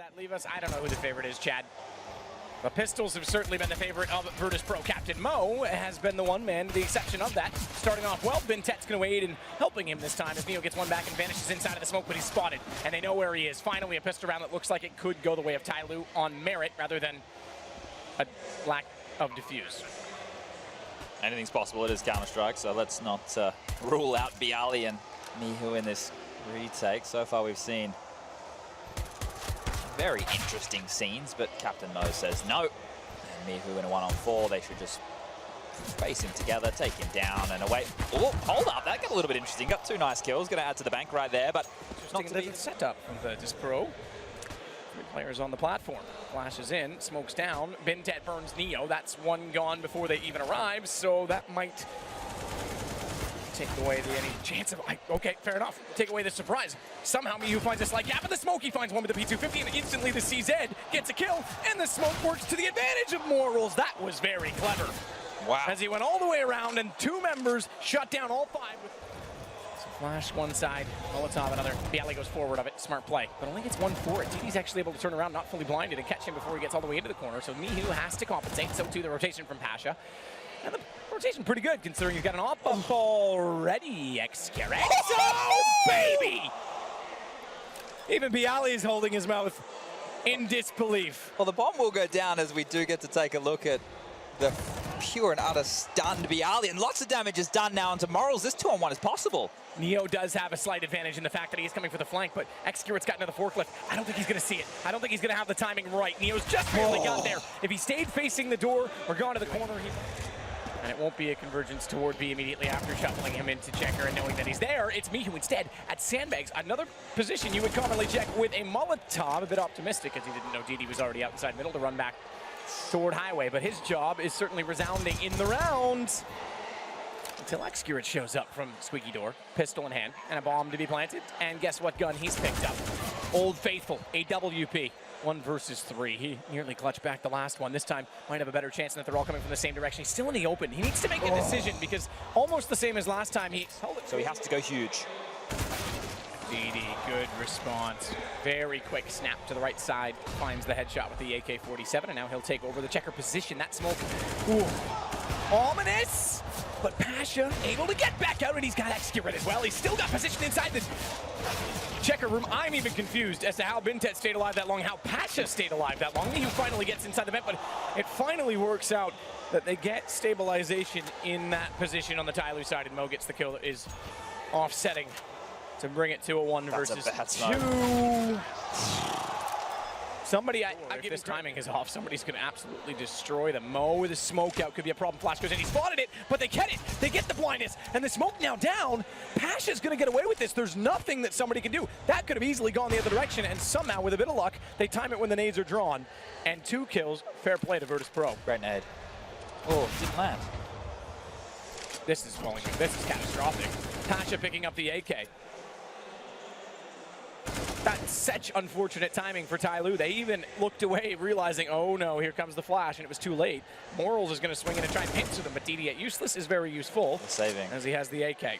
that leave us? I don't know who the favorite is, Chad. The Pistols have certainly been the favorite of Virtus.pro. Captain Mo has been the one man, the exception of that. Starting off well, Bintet's going to aid in helping him this time as Neo gets one back and vanishes inside of the smoke, but he's spotted, and they know where he is. Finally, a pistol round that looks like it could go the way of TyLoo on merit rather than a lack of defuse. Anything's possible. It is Counter-Strike, so let's not rule out Bialy and Mihu in this retake. So far, we've seen very interesting scenes, but Captain Mo says no. And Mihu in a 1-on-4, they should just face him together, take him down and away. Oh, hold up, that got a little bit interesting. Got two nice kills, going to add to the bank right there, but not to be setup from Virtus.pro. Three players on the platform. Flashes in, smokes down. Bintet burns Neo. That's one gone before they even arrive, so that might take away any chance of, okay, fair enough. Take away the surprise. Somehow Mihu finds a slight gap in the smoke. He finds one with the P250, and instantly the CZ gets a kill, and the smoke works to the advantage of Morals. That was very clever. Wow. As he went all the way around, and two members shut down all five. So flash one side, Molotov another. Bialy goes forward of it. Smart play, but only gets one for it. DD's actually able to turn around, not fully blinded, and catch him before he gets all the way into the corner. So Mihu has to compensate. So too the rotation from Pasha. And the rotation pretty good, considering you've got an off bump already. Xcarret. Oh, baby! Even Bialy is holding his mouth in disbelief. Well, the bomb will go down as we do get to take a look at the pure and utter stunned Bialy. And lots of damage is done now onto Morals. This 2-on-1 is possible. Neo does have a slight advantage in the fact that he is coming for the flank, but Xcarret's got another forklift. I don't think he's going to see it. I don't think he's going to have the timing right. Neo's just barely got there. If he stayed facing the door or gone to the corner, and it won't be a convergence toward B immediately after shuffling him into checker and knowing that he's there. It's Mihu instead at sandbags. Another position you would commonly check with a Molotov. A bit optimistic as he didn't know DD was already outside middle to run back toward highway. But his job is certainly resounding in the round until Xcarret shows up from squeaky door, pistol in hand, and a bomb to be planted. And guess what gun he's picked up? Old Faithful, a WP. 1 versus 3. He nearly clutched back the last one. This time might have a better chance that they're all coming from the same direction. He's still in the open. He needs to make a decision because almost the same as last time he held it. So he has to go huge. DD, good response. Very quick snap to the right side. Finds the headshot with the AK-47, and now he'll take over the checker position. That smoke, ooh, ominous. But Pasha able to get back out, and he's got Xcarret as well. He's still got position inside this checker room. I'm even confused as to how Bintet stayed alive that long, how Pasha stayed alive that long. He finally gets inside the vent, but it finally works out that they get stabilization in that position on the TyLoo side, and Mo gets the kill that is offsetting to bring it to a 1 versus 2. Somebody, if this timing is off, somebody's going to absolutely destroy them. Mo with a smoke out could be a problem. Flash goes in, he spotted it, but they get it. They get the blindness, and the smoke now down. Pasha's going to get away with this. There's nothing that somebody can do. That could have easily gone the other direction, and somehow, with a bit of luck, they time it when the nades are drawn. And 2 kills, fair play to Virtus.pro. Great nade. Oh, didn't land. This is falling. This is catastrophic. Pasha picking up the AK. That's such unfortunate timing for TyLoo. They even looked away, realizing, oh no, here comes the flash, and it was too late. Morals is going to swing in and try and pincer them, but DD at useless is very useful. Saving. As he has the AK.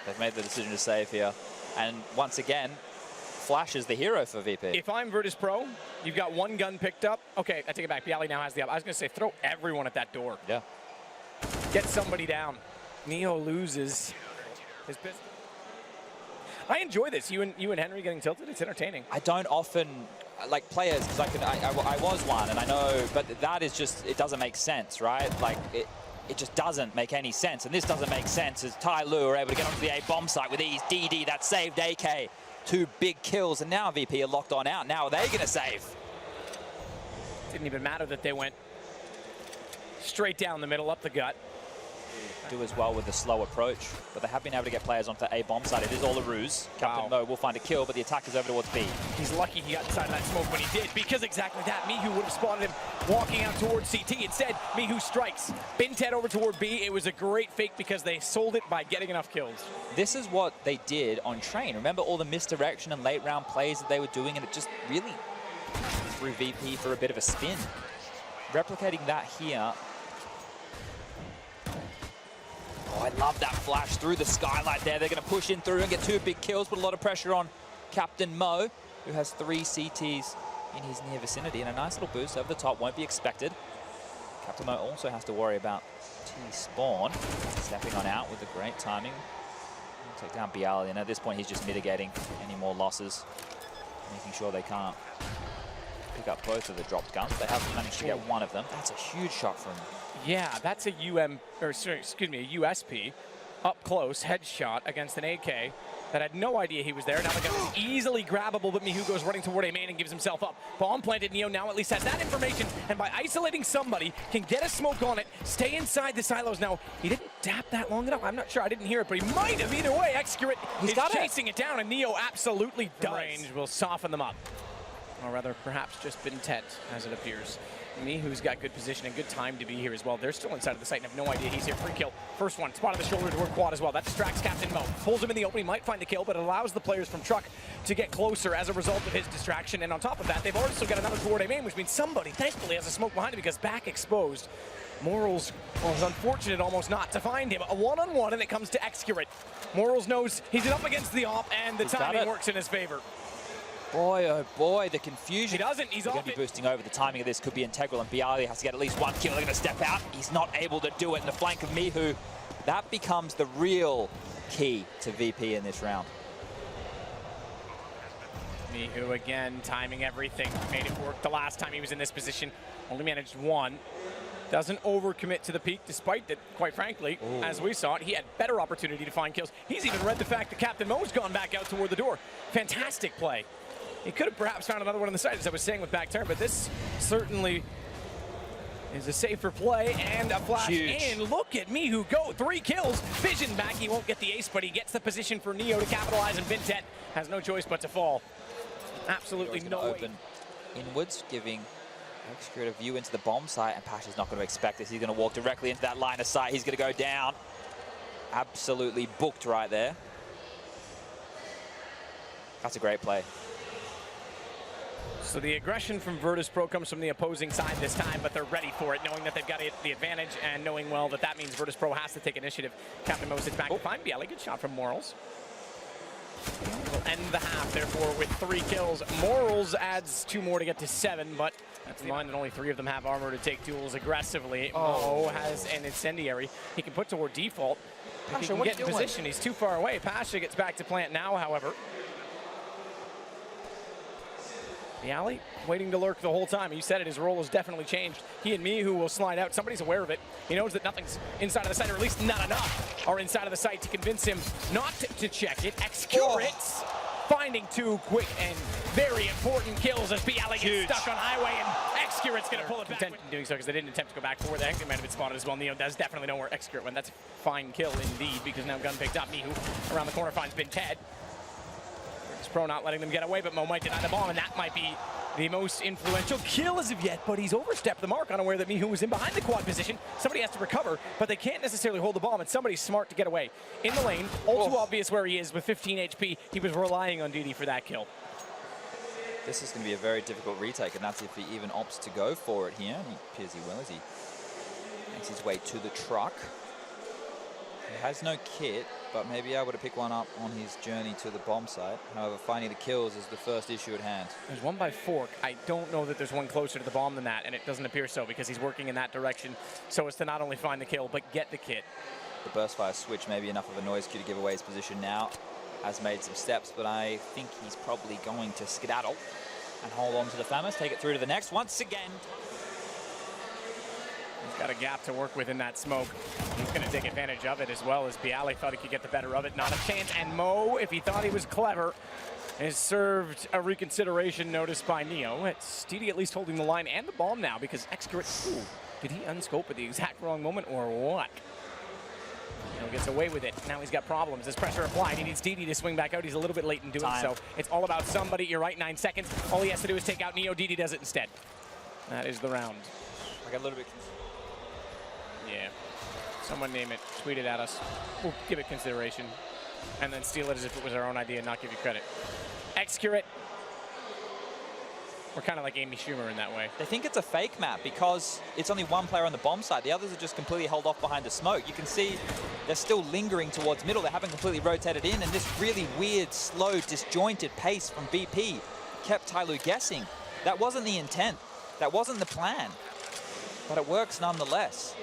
They've made the decision to save here. And once again, Flash is the hero for VP. If I'm Virtus.pro, you've got 1 gun picked up. Okay, I take it back. Bialy now has the up. I was going to say, throw everyone at that door. Yeah. Get somebody down. Neo loses his pistol. I enjoy this. You and Henry getting tilted. It's entertaining. I don't often like players because I was one, and I know, but that is just, it doesn't make sense, right? Like it just doesn't make any sense, and this doesn't make sense as TyLoo are able to get onto the A bomb site with ease. DD that saved AK, 2 big kills, and now VP are locked on out. Now are they going to save? Didn't even matter that they went straight down the middle, up the gut. Do as well with the slow approach, but they have been able to get players onto the A bomb side. It is all a ruse. Captain Mo will find a kill, but the attack is over towards B. He's lucky he got inside of that smoke when he did, because exactly that. Mihu would have spotted him walking out towards CT. Instead, Mihu strikes. Bintet over toward B. It was a great fake because they sold it by getting enough kills. This is what they did on Train. Remember all the misdirection and late round plays that they were doing, and it just really threw VP for a bit of a spin. Replicating that here. Oh, I love that flash through the skylight there. They're going to push in through and get 2 big kills, put a lot of pressure on Captain Mo. who has 3 CTs in his near vicinity, and a nice little boost over the top won't be expected. Captain Mo also has to worry about T-Spawn stepping on out with the great timing. Take down Bialy, and at this point he's just mitigating any more losses, making sure they can't pick up both of the dropped guns. They have managed to get one of them. That's a huge shot from... Yeah, that's a USP, up close, headshot against an AK that had no idea he was there. Now the gun is easily grabbable, but Mihu goes running toward a main and gives himself up. Bomb planted. Neo now at least has that information, and by isolating somebody, can get a smoke on it, stay inside the silos. Now, he didn't tap that long enough. I'm not sure. I didn't hear it, but he might have. Either way, Excurate is chasing it down, and Neo absolutely does. Range will soften them up. Or rather, perhaps just Bintet, as it appears. Mihu's got good position and good time to be here as well. They're still inside of the site and have no idea he's here. Free kill. First one, spot on the shoulder toward quad as well. That distracts Captain Mo. Pulls him in the open. He might find the kill, but it allows the players from Truck to get closer as a result of his distraction. And on top of that, they've also got another toward a main, which means somebody, thankfully, has a smoke behind him because back exposed. Morals was unfortunate almost not to find him. A one-on-one, and it comes to Excurate. Morals knows he's up against the op, and the timing works in his favor. Boy, oh boy, the confusion. He doesn't, he's off going to be boosting over. The timing of this could be integral, and Bialy has to get at least one kill. They're going to step out. He's not able to do it in the flank of Mihu. That becomes the real key to VP in this round. Mihu again, timing everything. Made it work the last time he was in this position. Only managed one. Doesn't overcommit to the peak, despite that, quite frankly, as we saw it, he had better opportunity to find kills. He's even read the fact that Captain Mo's gone back out toward the door. Fantastic play. He could have perhaps found another one on the side, as I was saying with back turn, but this certainly is a safer play, and a flash in. Look at Mihu go, 3 kills. Vision back, he won't get the ace, but he gets the position for Neo to capitalize, and Bintet has no choice but to fall. Absolutely no way. Open inwards, giving Excurate a view into the bomb site, and Pasha's not going to expect this. He's going to walk directly into that line of sight. He's going to go down. Absolutely booked right there. That's a great play. So the aggression from Virtus.pro comes from the opposing side this time, but they're ready for it, knowing that they've got the advantage and knowing well that that means Virtus.pro has to take initiative. Captain Mo sits back to find Bialy. Good shot from Morals. We'll end the half, therefore, with 3 kills. Morals adds 2 more to get to 7, but that's in line that only 3 of them have armor to take duels aggressively. Mo has an incendiary he can put toward default. If he can get in position, he's too far away. Pasha gets back to plant now, however. Bialy waiting to lurk the whole time. You said it, his role has definitely changed. He and Mihu will slide out. Somebody's aware of it. He knows that nothing's inside of the site, or at least not enough are inside of the site to convince him not to check it. Excurates finding 2 quick and very important kills as Bialy gets stuck on highway, and Excurate's going to pull it back. In doing so because they didn't attempt to go back forward. They might have been spotted as well. Neo does definitely know where Excurate went. That's a fine kill indeed, because now gun picked up. Mihu around the corner finds Bintet. Pro not letting them get away, but Mo might deny the bomb, and that might be the most influential kill as of yet, but he's overstepped the mark, unaware that Mihu was in behind the quad position. Somebody has to recover, but they can't necessarily hold the bomb, and somebody's smart to get away. In the lane, all too obvious where he is with 15 HP. He was relying on DD for that kill. This is going to be a very difficult retake, and that's if he even opts to go for it here. He appears he will as he makes his way to the truck. He has no kit, but may be able to pick one up on his journey to the bomb site. However, finding the kills is the first issue at hand. There's one by Fork. I don't know that there's one closer to the bomb than that, and it doesn't appear so, because he's working in that direction so as to not only find the kill, but get the kit. The burst fire switch may be enough of a noise cue to give away his position now. Has made some steps, but I think he's probably going to skedaddle and hold on to the Famous, take it through to the next once again. He's got a gap to work with in that smoke. He's going to take advantage of it as well, as Bialy thought he could get the better of it. Not a chance. And Mo, if he thought he was clever, is served a reconsideration notice by Neo. It's DD at least holding the line and the bomb now, because Excurate, did he unscope at the exact wrong moment or what? Neo gets away with it. Now he's got problems. There's pressure applied. He needs DD to swing back out. He's a little bit late in doing so. It's all about somebody. You're right, 9 seconds. All he has to do is take out Neo. DD does it instead. That is the round. I got a little bit. Yeah. Someone name it, tweet it at us. We'll give it consideration. And then steal it as if it was our own idea and not give you credit. Excurate. We're kind of like Amy Schumer in that way. They think it's a fake map because it's only one player on the bomb site. The others are just completely held off behind the smoke. You can see they're still lingering towards middle. They haven't completely rotated in, and this really weird, slow, disjointed pace from BP kept TyLoo guessing. That wasn't the intent. That wasn't the plan. But it works nonetheless.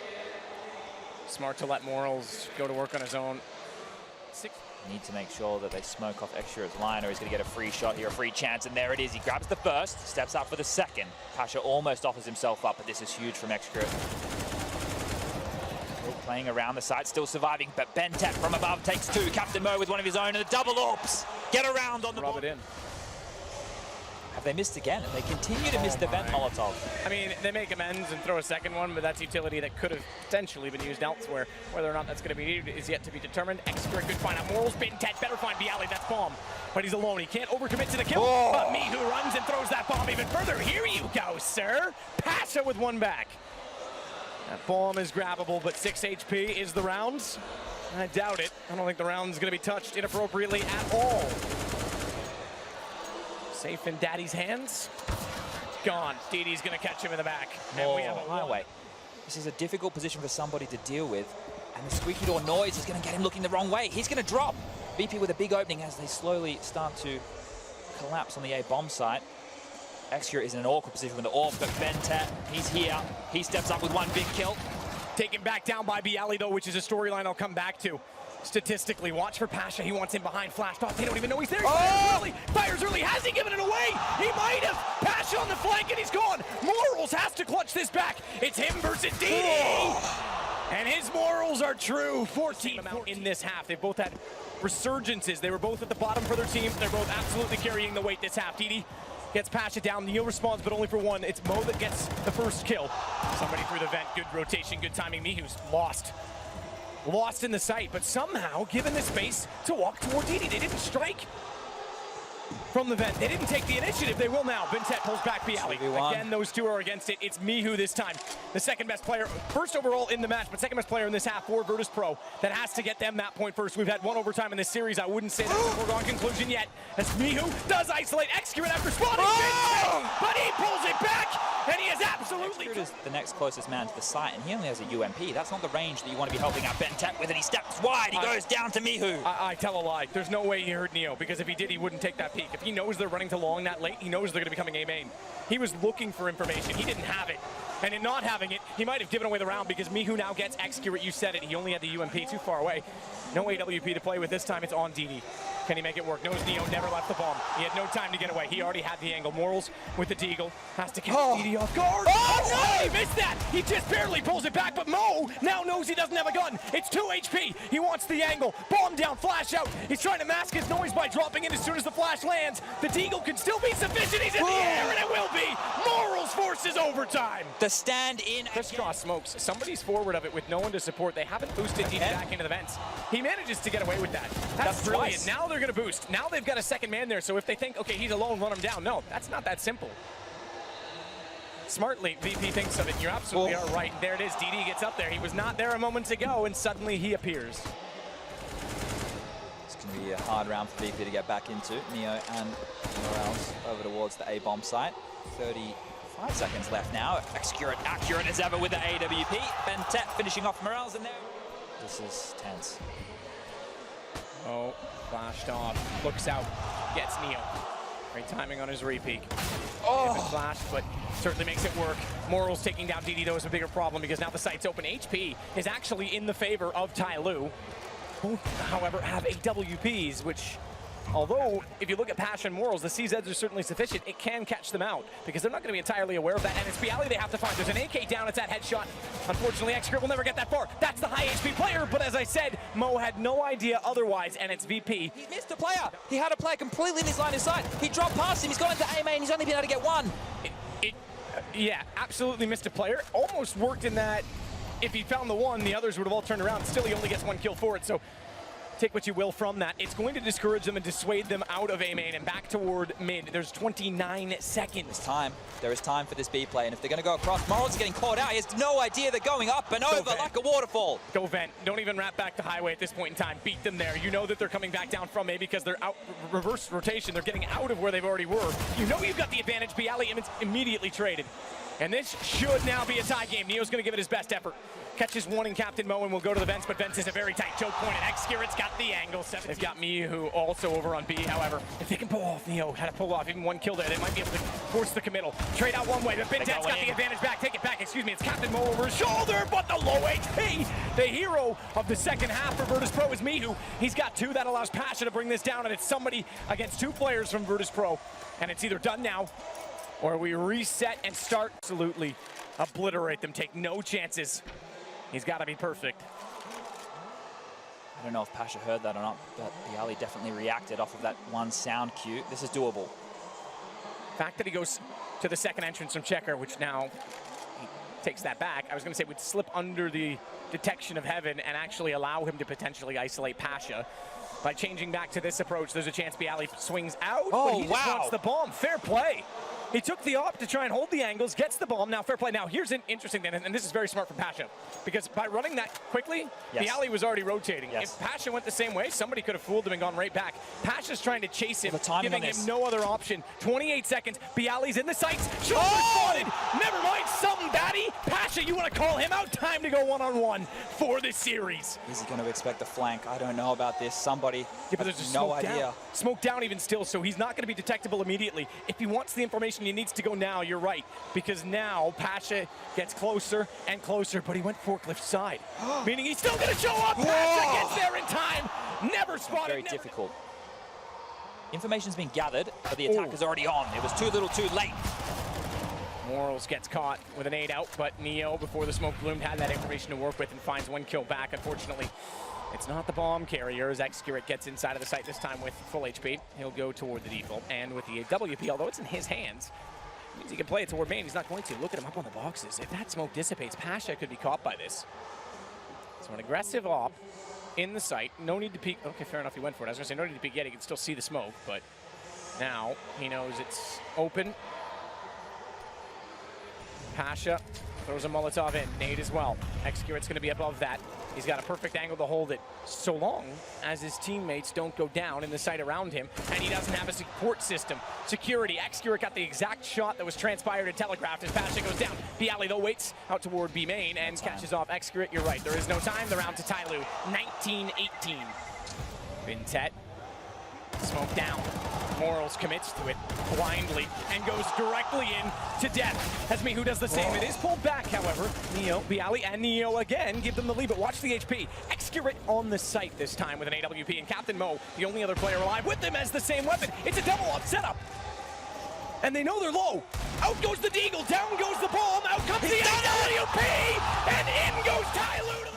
Smart to let Morals go to work on his own. Need to make sure that they smoke off Excurat's line, or he's going to get a free shot here, a free chance, and there it is. He grabs the first, steps up for the second. Pasha almost offers himself up, but this is huge from Excurat. Still playing around the side, still surviving, but Bentet from above takes two. Captain Mo with one of his own, and the double orbs. Get around on the Rub it in. Have they missed again? They continue to miss the vent Molotov. I mean, they make amends and throw a second one, but that's utility that could have potentially been used elsewhere. Whether or not that's going to be needed is yet to be determined. Excurat could find out Morals. Bentet better find Bialy. That's bomb. But he's alone. He can't overcommit to the kill. Oh. But Mihu runs and throws that bomb even further. Here you go, sir. Pasha with one back. That bomb is grabbable, but 6 HP is the rounds. I doubt it. I don't think the round's going to be touched inappropriately at all. Safe in Daddy's hands. Gone. DD's going to catch him in the back. And we have a highway. This is a difficult position for somebody to deal with. And the squeaky door noise is going to get him looking the wrong way. He's going to drop. VP with a big opening as they slowly start to collapse on the A bomb site. Excurat is in an awkward position with the orb, but Bentet, he's here. He steps up with one big kill. Taken back down by Bialy, though, which is a storyline I'll come back to. Statistically, watch for Pasha. He wants him behind. Flashed off. They don't even know he's there. He fires early. Has he given it away? He might have. Pasha on the flank, and he's gone. Morals has to clutch this back. It's him versus DD. And his morals are true. 14 in this half. They've both had resurgences. They were both at the bottom for their team. They're both absolutely carrying the weight this half. DD gets Pasha down. Neo responds, but only for one. It's Mo that gets the first kill. Somebody through the vent. Good rotation, good timing. Mihu's lost in the sight, but somehow given the space to walk toward DD. They didn't strike from the vent. They didn't take the initiative. They will now. Bentet pulls back Bialy. Again, those two are against it. It's Mihu this time. The second best player, first overall in the match, but second best player in this half for Virtus Pro. That has to get them that point first. We've had one overtime in this series. I wouldn't say that's a foregone conclusion yet. As Mihu does isolate Excurat after spawning, but he pulls it back, and he is absolutely... Excurat is the next closest man to the site, and he only has a UMP. That's not the range that you want to be helping out Bentet with, and he steps wide. He goes down to Mihu. I tell a lie. There's no way he heard Neo, because if he did, he wouldn't take that peek. If he knows they're running to long that late, he knows they're going to be coming A main. He was looking for information. He didn't have it. And in not having it, he might have given away the round because Mihu now gets Excurat. You said it. He only had the UMP too far away. No AWP to play with this time. It's on DD. Can he make it work? Knows Neo never left the bomb. He had no time to get away. He already had the angle. Morals with the deagle has to catch DD off guard. Oh, no! He missed that. He just barely pulls it back, but Mo now knows he doesn't have a gun. It's 2 HP. He wants the angle. Bomb down, flash out. He's trying to mask his noise by dropping in as soon as the flash lands. The deagle can still be sufficient. He's in the air, and it will be. Morals forces overtime. The stand in. Crisscross smokes. Somebody's forward of it with no one to support. They haven't boosted DD back into the vents. He manages to get away with that. That's brilliant. Twice. Now they're going to boost. Now they've got a second man there, so if they think, okay, he's alone, run him down. No, that's not that simple. Smartly, VP thinks of it. You absolutely are right. There it is. DD gets up there. He was not there a moment ago, and suddenly he appears. It's going to be a hard round for VP to get back into. Neo and Morales over towards the A-bomb site. 35 seconds left now. Excurat accurate as ever with the AWP. Bentet finishing off Morales in there. This is tense. Oh, flashed off. Looks out. Gets Neo. Great timing on his repeat. Flashed, but certainly makes it work. Morals taking down DD, though, is a bigger problem because now the site's open. HP is actually in the favor of TyLoo. Both, however, have AWPs, which, although, if you look at Passion Morals, the CZs are certainly sufficient. It can catch them out because they're not going to be entirely aware of that. And it's Bialy they have to find. There's an AK down. It's that headshot. Unfortunately, Excurat will never get that far. That's the high HP player. But as I said, Mo had no idea otherwise, and it's VP. He missed a player. He had a player completely in his line of sight. He dropped past him. He's gone into A main. He's only been able to get one. Yeah, absolutely missed a player. Almost worked in that if he found the one, the others would have all turned around. Still, he only gets one kill for it. So take what you will from that. It's going to discourage them and dissuade them out of A main and back toward mid. There's 29 seconds. There is time for this B play, and if they're going to go across, Morals is getting caught out. He has no idea they're going up and over like a waterfall. Go vent. Don't even wrap back to highway at this point in time. Beat them there. You know that they're coming back down from A because they're out reverse rotation. They're getting out of where they've already were. You know you've got the advantage. Bialy immediately traded. And this should now be a tie game. Neo's going to give it his best effort. Catches one in Captain Mo and will go to the vents, but vents is a very tight choke point, and Xcurit's got the angle. They've got Miyu also over on B. However, if they can pull off Neo, had to pull off even one kill there, they might be able to force the committal. Trade out one way, but Bintet's got the advantage back. Take it back, excuse me, it's Captain Mo over his shoulder, but the low HP. The hero of the second half for Virtus Pro is Miyu. He's got two, that allows Pasha to bring this down, and it's somebody against two players from Virtus Pro. And it's either done now, or we reset and start. Absolutely obliterate them, take no chances. He's got to be perfect. I don't know if Pasha heard that or not, but the Ali definitely reacted off of that one sound cue. This is doable. The fact that he goes to the second entrance from Checker, which now he takes that back, I was going to say would slip under the detection of Heaven and actually allow him to potentially isolate Pasha. By changing back to this approach, there's a chance Bialy swings out, but he just wants the bomb. Fair play. He took the op to try and hold the angles, gets the bomb. Now, fair play. Now, here's an interesting thing, and this is very smart from Pasha, because by running that quickly, Bialy was already rotating. If Pasha went the same way, somebody could have fooled him and gone right back. Pasha's trying to chase him, giving him no other option. 28 seconds. Bialy's in the sights. Shoulder spotted. Never mind, something batty. Pasha, you want to call him out? Time to go one-on-one for this series. Is he going to expect the flank? I don't know about this. Somebody but there's no idea. Smoke down even still, so he's not going to be detectable immediately. If he wants the information, he needs to go now. You're right, because now Pasha gets closer and closer, but he went forklift side, meaning he's still going to show up. Pasha gets there in time. Never spotted. Very difficult. Information's been gathered, but the attack is already on. It was too little, too late. Morals gets caught with an 8 out, but Neo, before the smoke bloomed, had that information to work with and finds one kill back. Unfortunately, it's not the bomb carrier as Xcurit gets inside of the site this time with full HP. He'll go toward the default, and with the WP, although it's in his hands, it means he can play it toward main. He's not going to. Look at him up on the boxes. If that smoke dissipates, Pasha could be caught by this. So an aggressive op in the site. No need to peek. Okay, fair enough, he went for it. I was going to say no need to peek yet. He can still see the smoke, but now he knows it's open. Pasha throws a Molotov in. Nade as well. Xcurit's going to be above that. He's got a perfect angle to hold it so long as his teammates don't go down in the site around him, and he doesn't have a support system. Security. Xcurit got the exact shot that was transpired and telegraphed as Pasha goes down. Bialy, though, waits out toward B main and catches off Xcurit. You're right. There is no time. The round to TyLoo. 19-18. Bintet. Smoke down. Morals commits to it blindly and goes directly in to death. As Miyu does the same. It is pulled back, however. Neo, Bialy, and Neo again give them the lead, but watch the HP. Xcurit on the site this time with an AWP, and Captain Mo, the only other player alive with them, as the same weapon. It's a double up setup. And they know they're low. Out goes the Deagle, down goes the bomb, out comes the AWP, and in goes TyLoo to the